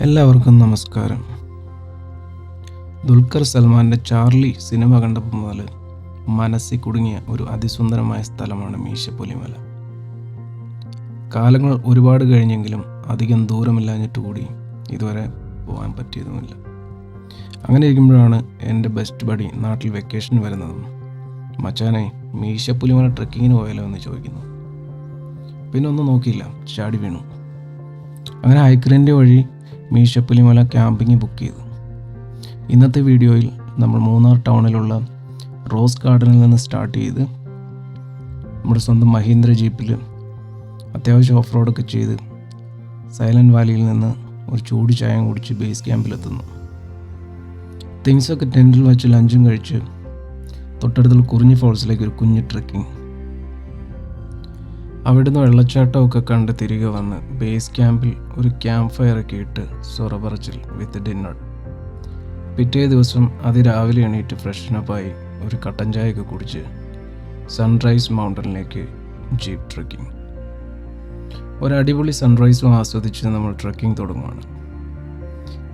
എല്ലാവർക്കും നമസ്കാരം. Dulquer സൽമാൻ്റെ Charlie cinema കണ്ടപ്പോൾ മുതൽ മനസ്സിൽ കുടുങ്ങിയ ഒരു അതിസുന്ദരമായ സ്ഥലമാണ് മീശപ്പുലിമല. കാലങ്ങൾ ഒരുപാട് കഴിഞ്ഞെങ്കിലും അധികം ദൂരമില്ലാഞ്ഞിട്ട് കൂടി ഇതുവരെ പോകാൻ പറ്റിയതുമില്ല. അങ്ങനെ ഇരിക്കുമ്പോഴാണ് എൻ്റെ ബെസ്റ്റ് ബഡി നാട്ടിൽ വെക്കേഷൻ വരുന്നതും മച്ചാനെ മീശപ്പുലിമല ട്രെക്കിങ്ങിന് പോയാലോ എന്ന് ചോദിക്കുന്നു. പിന്നെ ഒന്നും നോക്കിയില്ല, ചാടി വീണു. അങ്ങനെ ഹൈക്കറിൻ്റെ വഴി മീശപ്പുലിമല ക്യാമ്പിങ് ബുക്ക് ചെയ്തു. ഇന്നത്തെ വീഡിയോയിൽ നമ്മൾ മൂന്നാർ ടൗണിലുള്ള റോസ് ഗാർഡനിൽ നിന്ന് സ്റ്റാർട്ട് ചെയ്ത് നമ്മുടെ സ്വന്തം മഹീന്ദ്ര ജീപ്പിൽ അത്യാവശ്യം ഓഫ് റോഡൊക്കെ ചെയ്ത് സൈലൻറ്റ് വാലിയിൽ നിന്ന് ഒരു ചൂട് ചായം കുടിച്ച് ബേസ് ക്യാമ്പിലെത്തുന്നു. തിങ്സൊക്കെ ടെൻറ്റിൽ വെച്ച് ലഞ്ചും കഴിച്ച് തൊട്ടടുത്തുള്ള കുറിഞ്ഞി ഫോൾസിലേക്ക് ഒരു കുഞ്ഞു ട്രെക്കിങ്. അവിടുന്ന് വെള്ളച്ചാട്ടമൊക്കെ കണ്ട് തിരികെ വന്ന് ബേസ് ക്യാമ്പിൽ ഒരു ക്യാമ്പ് ഫയറൊക്കെ ഇട്ട് സൊറപറച്ചിൽ വിത്ത് ഡിന്നർ. പിറ്റേ ദിവസം അതിരാവിലെ എണീറ്റ് ഫ്രഷനപ്പായി ഒരു കട്ടൻ ചായയൊക്കെ കുടിച്ച് സൺറൈസ് മൗണ്ടനിലേക്ക് ജീപ്പ് ട്രെക്കിംഗ്. ഒരടിപൊളി സൺറൈസും ആസ്വദിച്ച് നമ്മൾ ട്രെക്കിംഗ് തുടങ്ങുകയാണ്.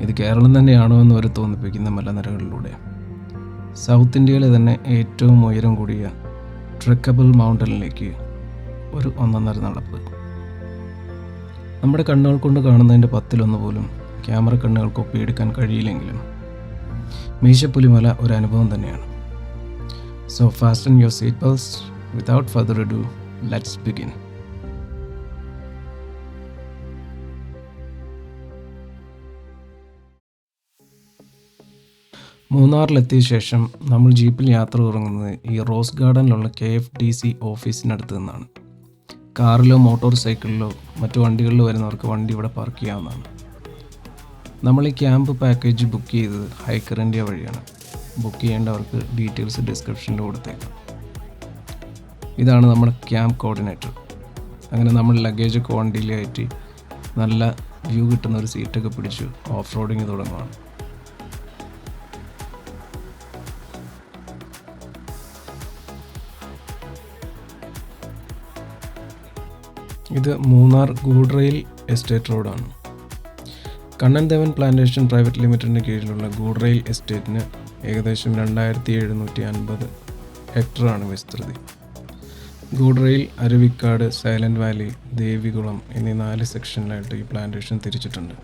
ഇത് കേരളം തന്നെയാണോ എന്ന് വരെ തോന്നിപ്പിക്കുന്ന മലനിരകളിലൂടെ സൗത്ത് ഇന്ത്യയിലെ തന്നെ ഏറ്റവും ഉയരം കൂടിയ ട്രെക്കബിൾ മൗണ്ടനിലേക്ക് ഒരു ഒന്നൊന്നര നടപ്പ്. നമ്മുടെ കണ്ണുകൾ കൊണ്ട് കാണുന്നതിൻ്റെ 10-1 പോലും ക്യാമറ കണ്ണുകൾക്ക് ഒപ്പിയെടുക്കാൻ കഴിയില്ലെങ്കിലും മീശപ്പുലിമല ഒരു അനുഭവം തന്നെയാണ്. So fasten your seat belts. Without further ado, let's begin. മൂന്നാറിലെത്തിയ ശേഷം നമ്മൾ ജീപ്പിൽ യാത്ര തുടങ്ങുന്നത് ഈ റോസ് ഗാർഡനിലുള്ള KFDC ഓഫീസിനടുത്ത് നിന്നാണ്. കാറിലോ മോട്ടോർ സൈക്കിളിലോ മറ്റു വണ്ടികളിലോ വരുന്നവർക്ക് വണ്ടി ഇവിടെ പാർക്ക് ചെയ്യാവുന്നതാണ്. നമ്മൾ ഈ ക്യാമ്പ് പാക്കേജ് ബുക്ക് ചെയ്തത് ഹൈക്കർ ഇന്ത്യ വഴിയാണ്. ബുക്ക് ചെയ്യേണ്ടവർക്ക് ഡീറ്റെയിൽസ് ഡിസ്ക്രിപ്ഷനിൽ കൊടുത്തേക്കാം. ഇതാണ് നമ്മുടെ ക്യാമ്പ് കോർഡിനേറ്റർ. അങ്ങനെ നമ്മൾ ലഗേജൊക്കെ വണ്ടിയിൽ കയറ്റി നല്ല വ്യൂ കിട്ടുന്ന ഒരു സീറ്റൊക്കെ പിടിച്ച് ഓഫ് റോഡിങ് തുടങ്ങുകയാണ്. ഇത് മൂന്നാർ ഗൂഡ്രയിൽ എസ്റ്റേറ്റ് റോഡാണ്. കണ്ണൻ ദേവൻ പ്ലാന്റേഷൻ പ്രൈവറ്റ് ലിമിറ്റഡിന് കീഴിലുള്ള ഗൂഡ്രയിൽ എസ്റ്റേറ്റിന് ഏകദേശം 2750 ഹെക്ടറാണ് വിസ്തൃതി. ഗൂഡ്രയിൽ, അരുവിക്കാട്, സൈലൻറ്റ് വാലി, ദേവികുളം എന്നീ 4 സെക്ഷനിലായിട്ട് ഈ പ്ലാന്റേഷൻ തിരിച്ചിട്ടുണ്ട്.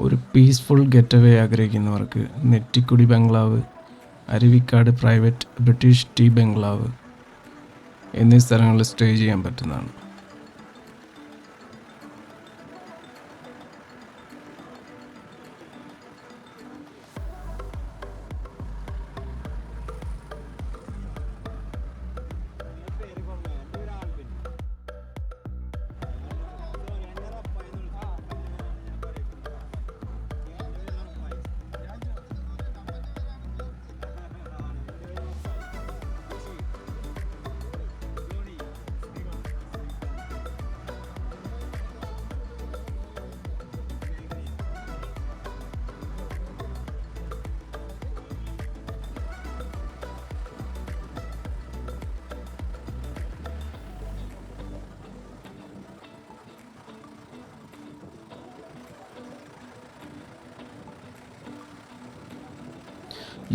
ഒരു പീസ്ഫുൾ ഗെറ്റവേ ആഗ്രഹിക്കുന്നവർക്ക് നെറ്റിക്കുടി ബംഗ്ലാവ്, അരുവിക്കാട് പ്രൈവറ്റ് ബ്രിട്ടീഷ് ടീ ബംഗ്ലാവ് എന്നീ സ്ഥലങ്ങളിൽ സ്റ്റേ ചെയ്യാൻ പറ്റുന്നതാണ്.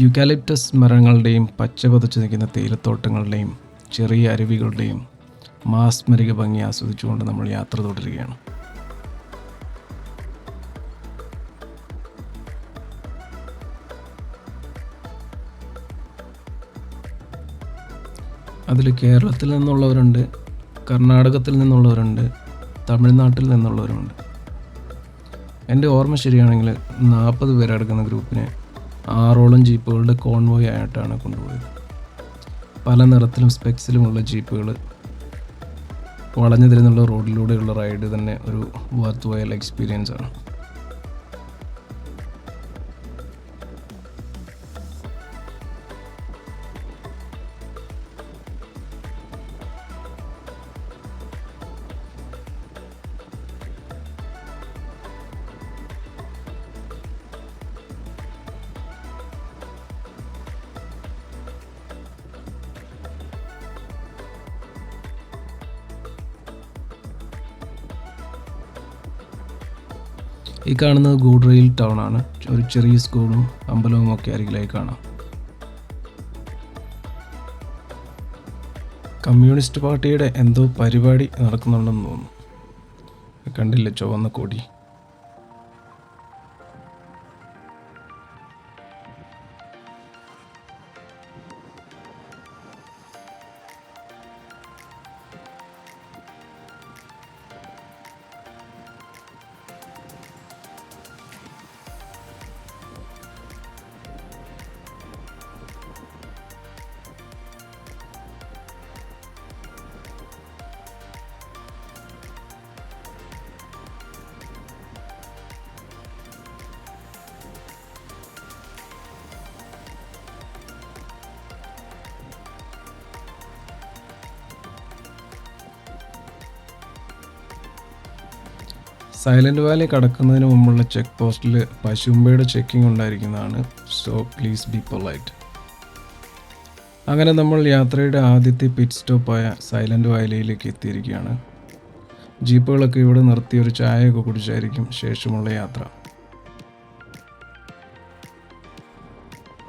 യുക്കാലിപ്റ്റസ് മരങ്ങളുടെയും പച്ച പതച്ചു നിൽക്കുന്ന തേയിലത്തോട്ടങ്ങളുടെയും ചെറിയ അരുവികളുടെയും മാസ്മരിക ഭംഗി ആസ്വദിച്ചുകൊണ്ട് നമ്മൾ യാത്ര തുടരുകയാണ്. അതിൽ കേരളത്തിൽ നിന്നുള്ളവരുണ്ട്, കർണാടകത്തിൽ നിന്നുള്ളവരുണ്ട്, തമിഴ്നാട്ടിൽ നിന്നുള്ളവരുമുണ്ട്. എൻ്റെ ഓർമ്മ ശരിയാണെങ്കിൽ 40 പേരടങ്ങുന്ന ഗ്രൂപ്പിനെ 6ഓളം ജീപ്പുകളുടെ കോൺവോയ് ആയിട്ടാണ് കൊണ്ടുപോയത്. പല നിറത്തിലും സ്പെക്സിലുമുള്ള ജീപ്പുകൾ വളഞ്ഞു തിരിഞ്ഞുള്ള റോഡിലൂടെയുള്ള റൈഡ് തന്നെ ഒരു വർത്ത് വയൽ എക്സ്പീരിയൻസ് ആണ്. ഈ കാണുന്നത് ഗൂഡ്രിയിൽ ടൗൺ ആണ്. ഒരു ചെറിയ സ്കൂളും അമ്പലവും ഒക്കെ അരികിലായി കാണാം. കമ്മ്യൂണിസ്റ്റ് പാർട്ടിയുടെ എന്തോ പരിപാടി നടക്കുന്നുണ്ടെന്ന് തോന്നുന്നു. കണ്ടില്ലേ ചുവന്ന കൊടി. സൈലൻറ്റ് വാലി കടക്കുന്നതിന് മുമ്പുള്ള ചെക്ക് പോസ്റ്റിൽ പശുമ്പയുടെ ചെക്കിംഗ് ഉണ്ടായിരിക്കുന്നതാണ്. So please be polite. അങ്ങനെ നമ്മൾ യാത്രയുടെ ആദ്യത്തെ പിറ്റ് സ്റ്റോപ്പായ സൈലൻറ്റ് വാലിയിലേക്ക് എത്തിയിരിക്കുകയാണ്. ജീപ്പുകളൊക്കെ ഇവിടെ നിർത്തി ഒരു ചായയൊക്കെ കുടിച്ചായിരിക്കും ശേഷമുള്ള യാത്ര.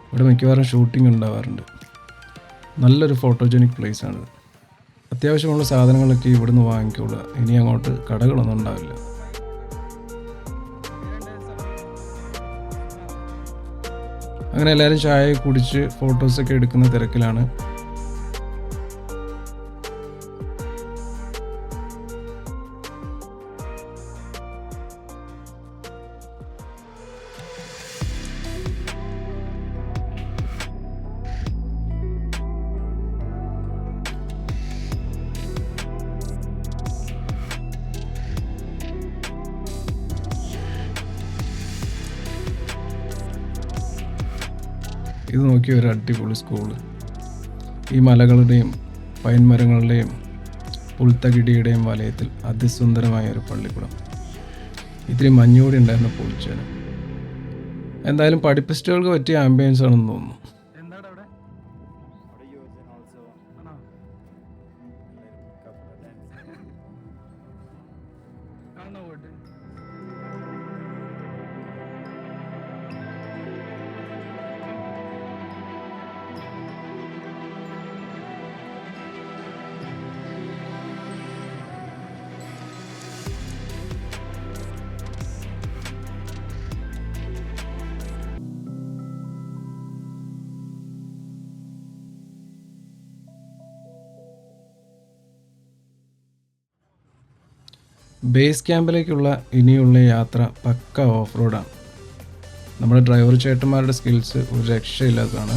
ഇവിടെ മിക്കവാറും ഷൂട്ടിംഗ് ഉണ്ടാവാറുണ്ട്. നല്ലൊരു ഫോട്ടോജനിക് പ്ലേസ് ആണിത്. അത്യാവശ്യമുള്ള സാധനങ്ങളൊക്കെ ഇവിടുന്ന് വാങ്ങിക്കോളുക. ഇനി അങ്ങോട്ട് കടകളൊന്നും ഉണ്ടാവില്ല. അങ്ങനെ എല്ലാവരും ചായ കുടിച്ച് ഫോട്ടോസൊക്കെ എടുക്കുന്ന തിരക്കിലാണ്. ഇത് നോക്കിയ ഒരു അടിപൊളി സ്കൂള്. ഈ മലകളുടെയും പൈൻ മരങ്ങളുടെയും പുൽത്തകിടിയുടെയും വലയത്തിൽ അതിസുന്ദരമായ ഒരു പള്ളിക്കൂടം. ഇത്തിരി മഞ്ഞുകൂടി ഉണ്ടായിരുന്ന പൊളിച്ചാണ്. എന്തായാലും പഠിപ്പിസ്റ്റുകൾക്ക് പറ്റിയ ആംബിയൻസ് ആണെന്ന് തോന്നുന്നു. ബേസ് ക്യാമ്പിലേക്കുള്ള ഇനിയുള്ള യാത്ര പക്ക ഓഫ് റോഡാണ്. നമ്മുടെ ഡ്രൈവർ ചേട്ടന്മാരുടെ സ്കിൽസ് ഒരു രക്ഷയില്ലാത്തതാണ്.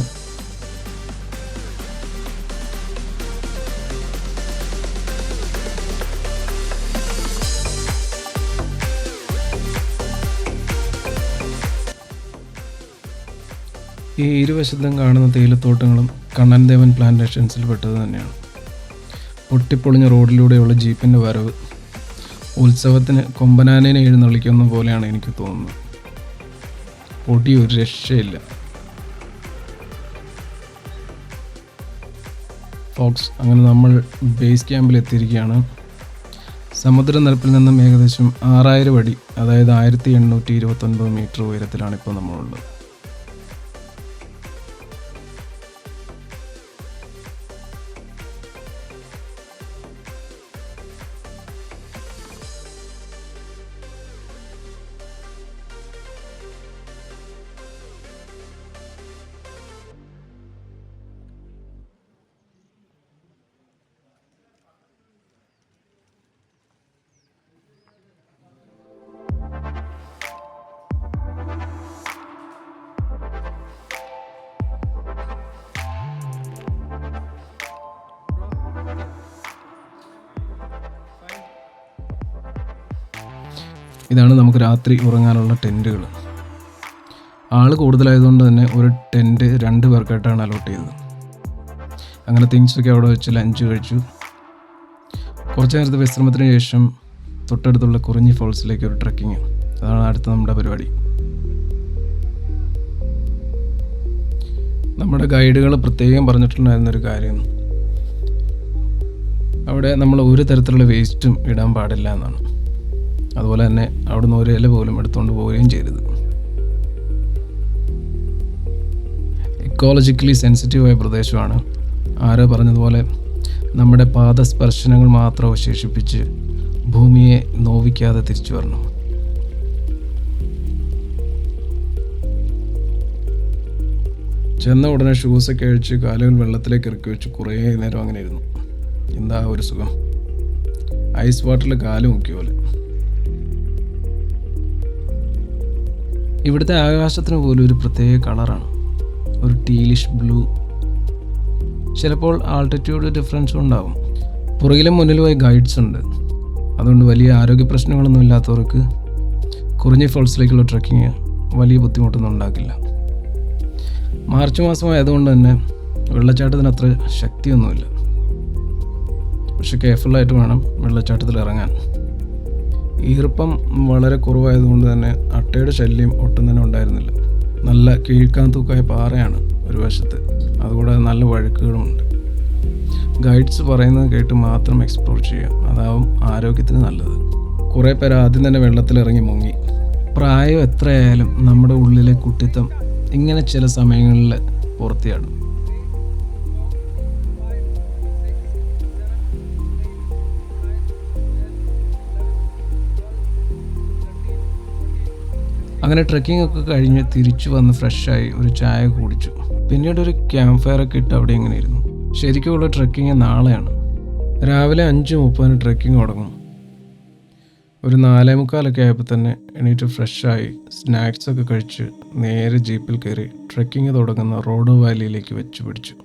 ഈ ഇരുവശത്തും കാണുന്ന തേയിലത്തോട്ടങ്ങളും കണ്ണൻ ദേവൻ പ്ലാന്റേഷൻസിൽ പെട്ടത് തന്നെയാണ്. പൊട്ടിപ്പൊളിഞ്ഞ റോഡിലൂടെയുള്ള ജീപ്പിൻ്റെ വരവ് ഉത്സവത്തിന് കൊമ്പനാനേനെ എഴുന്നള്ളിക്കുന്ന പോലെയാണ് എനിക്ക് തോന്നുന്നത്. പൊടി ഒരു രക്ഷയില്ല. ഫോക്സ്, അങ്ങനെ നമ്മൾ ബേസ് ക്യാമ്പിൽ എത്തിയിരിക്കുകയാണ്. സമുദ്രനിരപ്പിൽ നിന്നും ഏകദേശം 6000 അടി, അതായത് 1829 മീറ്റർ ഉയരത്തിലാണ് ഇപ്പോൾ നമ്മളുള്ളത്. ഇതാണ് നമുക്ക് രാത്രി ഉറങ്ങാനുള്ള ടെൻറ്റുകൾ. ആൾ കൂടുതലായതുകൊണ്ട് തന്നെ ഒരു ടെൻറ്റ് 2 പേർക്കായിട്ടാണ് അലോട്ട് ചെയ്തത്. അങ്ങനെ തിങ്സൊക്കെ അവിടെ വെച്ച് ലഞ്ച് കഴിച്ചു. കുറച്ച് നേരത്തെ വിശ്രമത്തിന് ശേഷം തൊട്ടടുത്തുള്ള കുറിഞ്ഞി ഫോൾസിലേക്ക് ഒരു ട്രക്കിങ്. അതാണ് അടുത്ത നമ്മുടെ പരിപാടി. നമ്മുടെ ഗൈഡുകൾ പ്രത്യേകം പറഞ്ഞിട്ടുണ്ടായിരുന്നൊരു കാര്യം, അവിടെ നമ്മൾ ഒരു തരത്തിലുള്ള വേസ്റ്റും ഇടാൻ പാടില്ല എന്നാണ്. അതുപോലെ തന്നെ അവിടുന്ന് ഒരു ഇല പോലും എടുത്തുകൊണ്ട് പോവുകയും ചെയ്യരുത്. ഇക്കോളജിക്കലി സെൻസിറ്റീവായ പ്രദേശമാണ്. ആരോ പറഞ്ഞതുപോലെ നമ്മുടെ പാദസ്പർശനങ്ങൾ മാത്രം അവശേഷിപ്പിച്ച് ഭൂമിയെ നോവിക്കാതെ തിരിച്ചു വരണം. ചെന്ന ഉടനെ ഷൂസൊക്കെ അഴിച്ച് കാലുകൾ വെള്ളത്തിലേക്ക് ഇറക്കി വെച്ച് കുറേ നേരം അങ്ങനെ ഇരുന്നു. എന്താ ഒരു സുഖം! ഐസ് വാട്ടറിൽ കാല് മുക്കിയ പോലെ. ഇവിടുത്തെ ആകാശത്തിന് പോലും ഒരു പ്രത്യേക കളറാണ്, ഒരു ടീലിഷ് ബ്ലൂ. ചിലപ്പോൾ ആൾട്ടിറ്റ്യൂഡ് ഡിഫറൻസും ഉണ്ടാവും. പുറകിലും മുന്നിലുമായി ഗൈഡ്സ് ഉണ്ട്. അതുകൊണ്ട് വലിയ ആരോഗ്യ പ്രശ്നങ്ങളൊന്നും ഇല്ലാത്തവർക്ക് കുറിഞ്ഞി ഫോൾസിലേക്കുള്ള ട്രക്കിങ് വലിയ ബുദ്ധിമുട്ടൊന്നും ഉണ്ടാക്കില്ല. മാർച്ച് മാസമായതുകൊണ്ട് തന്നെ വെള്ളച്ചാട്ടത്തിന് അത്ര ശക്തിയൊന്നുമില്ല. പക്ഷെ കെയർഫുള്ളായിട്ട് വേണം വെള്ളച്ചാട്ടത്തിൽ ഇറങ്ങാൻ. ഈർപ്പം വളരെ കുറവായതുകൊണ്ട് തന്നെ അട്ടയുടെ ശല്യം ഒട്ടും തന്നെ ഉണ്ടായിരുന്നില്ല. നല്ല കീഴ്ക്കാൻ തൂക്കായ പാറയാണ് ഒരു വശത്ത്, അതുകൂടാതെ നല്ല വഴുക്കുകളുമുണ്ട്. ഗൈഡ്സ് പറയുന്നത് കേട്ട് മാത്രം എക്സ്പ്ലോർ ചെയ്യുക, അതാവും ആരോഗ്യത്തിന് നല്ലത്. കുറേ പേർ ആദ്യം തന്നെ വെള്ളത്തിലിറങ്ങി മുങ്ങി. പ്രായം എത്രയായാലും നമ്മുടെ ഉള്ളിലെ കുട്ടിത്തം ഇങ്ങനെ ചില സമയങ്ങളിൽ പുറത്തിയാടും. അങ്ങനെ ട്രെക്കിംഗ് ഒക്കെ കഴിഞ്ഞ് തിരിച്ചു വന്ന് ഫ്രഷായി ഒരു ചായ കുടിച്ചു. പിന്നീട് ഒരു ക്യാമ്പ് ഫയർ ഒക്കെ ഇട്ട് അവിടെ ഇങ്ങനെ ഇരുന്നു. ശരിക്കുമുള്ള ട്രെക്കിങ് നാളെയാണ്. രാവിലെ 5:30 ട്രെക്കിംഗ് തുടങ്ങും. ഒരു 4:45 ആയപ്പോൾ തന്നെ എണീറ്റ് ഫ്രഷായി സ്നാക്സൊക്കെ കഴിച്ച് നേരെ ജീപ്പിൽ കയറി ട്രെക്കിംഗ് തുടങ്ങുന്ന റോഡോ വാലിയിലേക്ക് വെച്ച് പിടിച്ചു.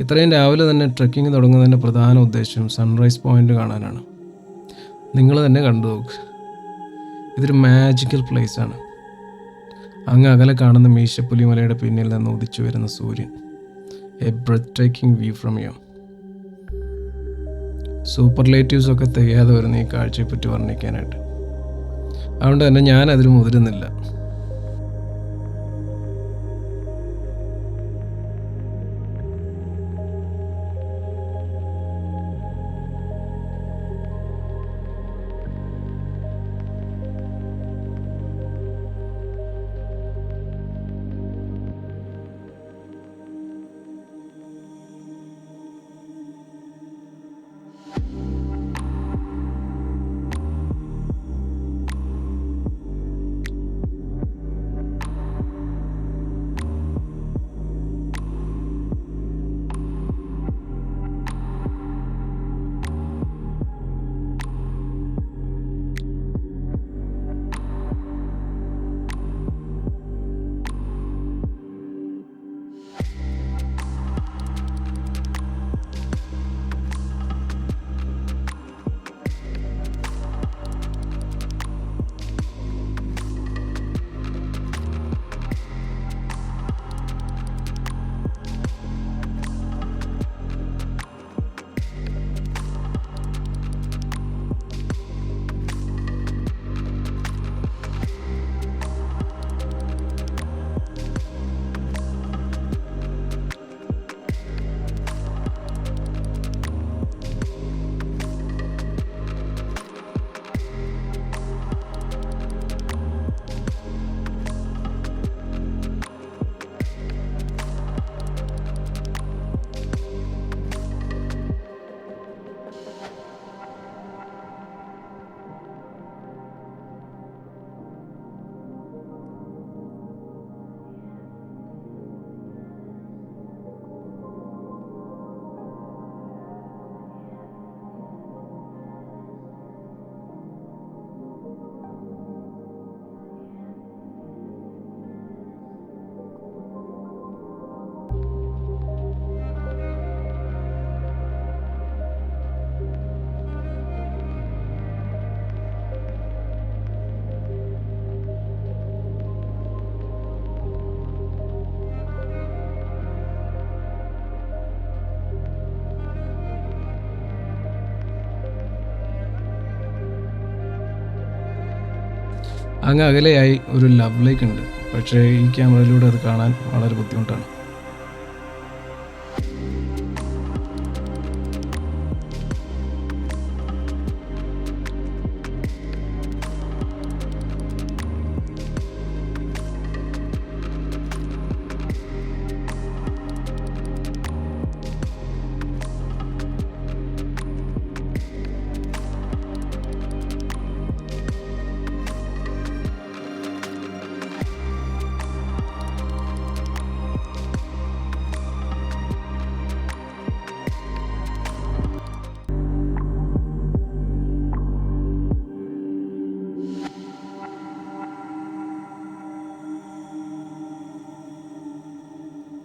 ഇത്രയും രാവിലെ തന്നെ ട്രെക്കിംഗ് തുടങ്ങുന്നതിൻ്റെ പ്രധാന ഉദ്ദേശം സൺറൈസ് പോയിൻ്റ് കാണാനാണ്. നിങ്ങൾ തന്നെ കണ്ടു നോക്ക്. ഇതൊരു മാജിക്കൽ പ്ലേസാണ്. അങ്ങ് അകലെ കാണുന്ന മീശപ്പുലിമലയുടെ പിന്നിൽ നിന്ന് ഉദിച്ചു വരുന്ന സൂര്യൻ. A breathtaking view from you. Superlatives ഒക്കെ തികയാതെ വരുന്ന ഈ കാഴ്ചയെപ്പറ്റി വർണ്ണിക്കാനായിട്ട്. അതുകൊണ്ട് തന്നെ ഞാൻ അതിൽ മുതിരുന്നില്ല. അങ്ങ് അകലെയായി ഒരു ലവ് ലേക്ക് ഉണ്ട്, പക്ഷേ ഈ ക്യാമറയിലൂടെ അത് കാണാൻ വളരെ ബുദ്ധിമുട്ടാണ്.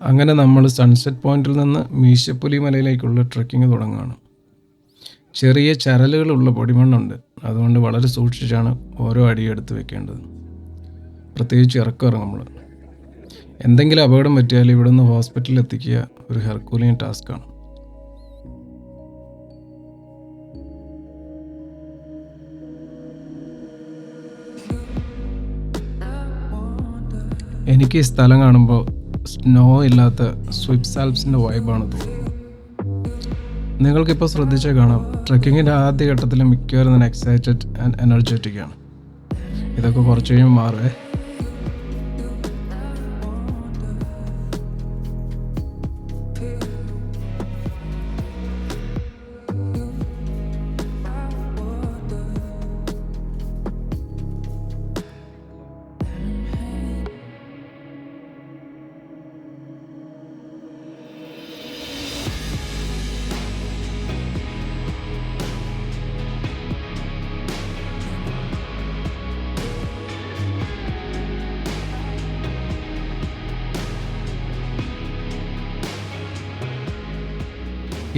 അങ്ങനെ നമ്മൾ സൺസെറ്റ് പോയിന്റിൽ നിന്ന് മീശപ്പുലി മലയിലേക്കുള്ള ട്രെക്കിംഗ് തുടങ്ങുകയാണ്. ചെറിയ ചരലുകളുള്ള പൊടിമണ്ണുണ്ട്, അതുകൊണ്ട് വളരെ സൂക്ഷിച്ചാണ് ഓരോ അടിയും എടുത്ത് വെക്കേണ്ടത്. പ്രത്യേകിച്ച് ഇറക്കം ഇറങ്ങുമ്പോൾ എന്തെങ്കിലും അപകടം പറ്റിയാൽ ഇവിടുന്ന് ഹോസ്പിറ്റലിൽ എത്തിക്കുക ഒരു ഹെർക്കൂലിയൻ ടാസ്ക്കാണ്. എനിക്ക് ഈ സ്ഥലം കാണുമ്പോൾ സ്നോ ഇല്ലാത്ത സ്വിറ്റ്സ് ആൽപ്സിൻ്റെ വൈബാണ് തോന്നുന്നത്. നിങ്ങൾക്കിപ്പോൾ ശ്രദ്ധിച്ചാൽ കാണാം, ട്രെക്കിങ്ങിൻ്റെ ആദ്യ ഘട്ടത്തിൽ മിക്കവാറും ഞാൻ എക്സൈറ്റഡ് ആൻഡ് എനർജറ്റിക് ആണ്. ഇതൊക്കെ കുറച്ച് കഴിയുമ്പോൾ മാറുവേ.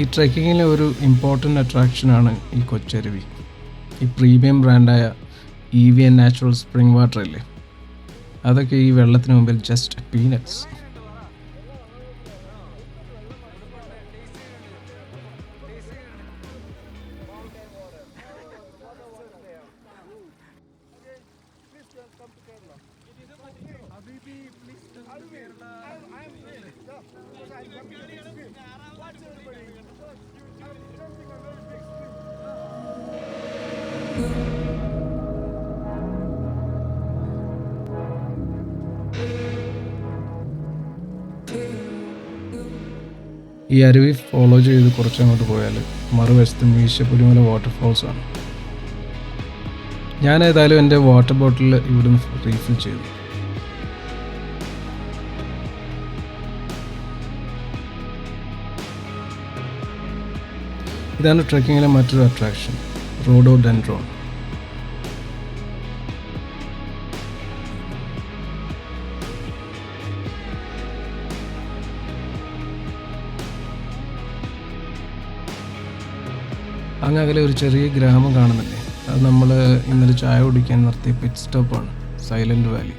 ഈ ട്രെക്കിങ്ങിലെ ഒരു ഇമ്പോർട്ടൻ്റ് അട്രാക്ഷനാണ് ഈ കൊച്ചരുവി. ഈ പ്രീമിയം ബ്രാൻഡായ EVN നാച്ചുറൽ സ്പ്രിംഗ് വാട്ടർ ഇല്ലേ, അതൊക്കെ ഈ വെള്ളത്തിന് മുമ്പിൽ ജസ്റ്റ് പീനട്സ്. ഈ അരുവി ഫോളോ ചെയ്ത് കുറച്ചങ്ങോട്ട് പോയാൽ മറുവശത്ത് മീശപ്പുലിമല വാട്ടർഫോൾസ് ആണ്. ഞാൻ ഏതായാലും എൻ്റെ വാട്ടർ ബോട്ടിൽ ഇവിടുന്ന് റീഫിൽ ചെയ്തു. ഇതാണ് ട്രെക്കിങ്ങിലെ മറ്റൊരു അട്രാക്ഷൻ, റോഡോഡെൻഡ്രോൺ. അങ്ങ് അകലെ ഒരു ചെറിയ ഗ്രാമം കാണുന്നില്ലേ, അത് നമ്മൾ ഇന്നലെ ചായ കുടിക്കാൻ നിർത്തിയ പിറ്റ് സ്റ്റോപ്പാണ്, സൈലന്റ് വാലി.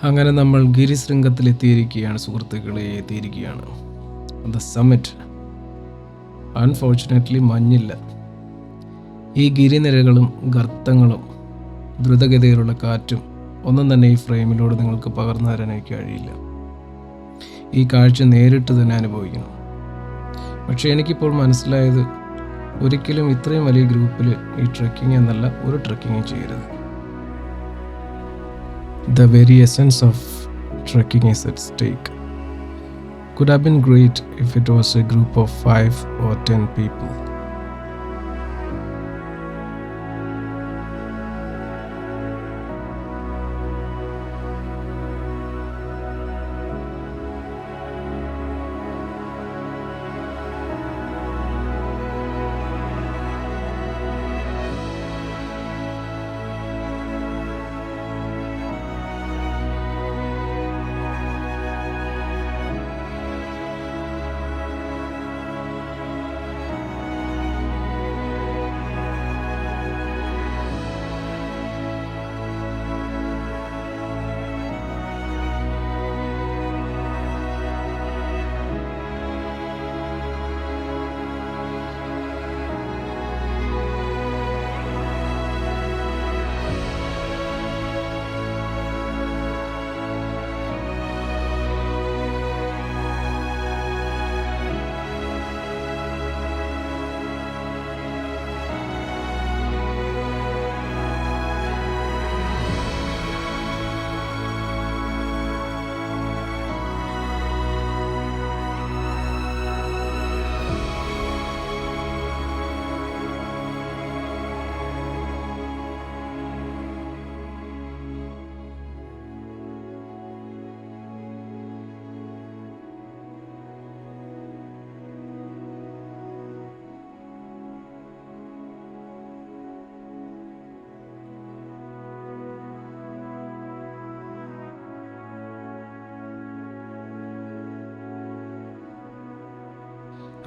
അങ്ങനെ നമ്മൾ ഗിരിശൃംഗത്തിലെത്തിയിരിക്കുകയാണ് സുഹൃത്തുക്കളെ, എത്തിയിരിക്കുകയാണ്. The summit. അൺഫോർച്ചുനേറ്റ്ലി മഞ്ഞില്ല. ഈ ഗിരിനിരകളും ഗർത്തങ്ങളും ദ്രുതഗതിയിലുള്ള കാറ്റും ഒന്നും തന്നെ ഈ ഫ്രെയിമിലൂടെ നിങ്ങൾക്ക് പകർന്നു തരാൻ എനിക്ക് കഴിയില്ല. ഈ കാഴ്ച നേരിട്ട് തന്നെ അനുഭവിക്കണം. പക്ഷേ എനിക്കിപ്പോൾ മനസ്സിലായത്, ഒരിക്കലും ഇത്രയും വലിയ ഗ്രൂപ്പിൽ ഈ ട്രെക്കിംഗ് എന്നല്ല ഒരു ട്രെക്കിങ്ങും ചെയ്യരുത്. The very essence of trekking is at stake. Could have been great if it was a group of 5 or 10 people.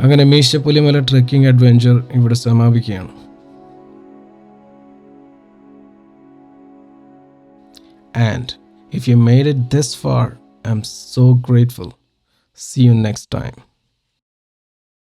അങ്ങനെ മീശപ്പുലിമല ട്രെക്കിംഗ് അഡ്വഞ്ചർ ഇവിടെ സമാപിക്കുകയാണ്. And if you made it this far, I'm so grateful. See you next time.